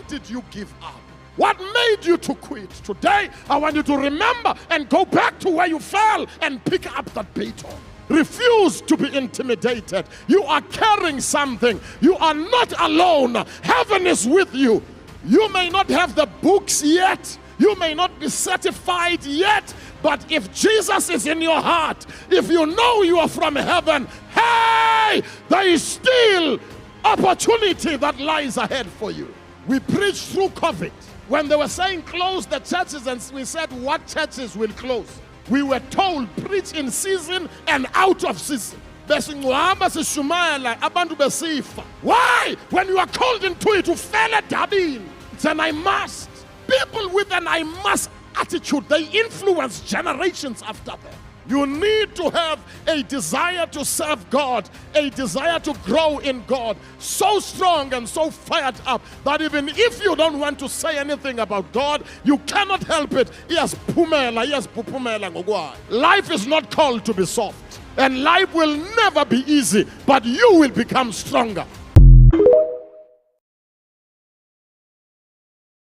What did you give up? What made you to quit? Today, I want you to remember and go back to where you fell and pick up that baton. Refuse to be intimidated. You are carrying something. You are not alone. Heaven is with you. You may not have the books yet. You may not be certified yet. But if Jesus is in your heart, if you know you are from heaven, hey, there is still opportunity that lies ahead for you. We preached through COVID. When they were saying close the churches, and we said what churches will close, we were told preach in season and out of season. Why? When you are called into it, to fail at Dabin, it's an I must. People with an I must attitude, they influence generations after them. You need to have a desire to serve God, a desire to grow in God, so strong and so fired up that even if you don't want to say anything about God, you cannot help it. Yes, pumela, yes, pupumela ngokwayo. Life is not called to be soft, and life will never be easy, but you will become stronger.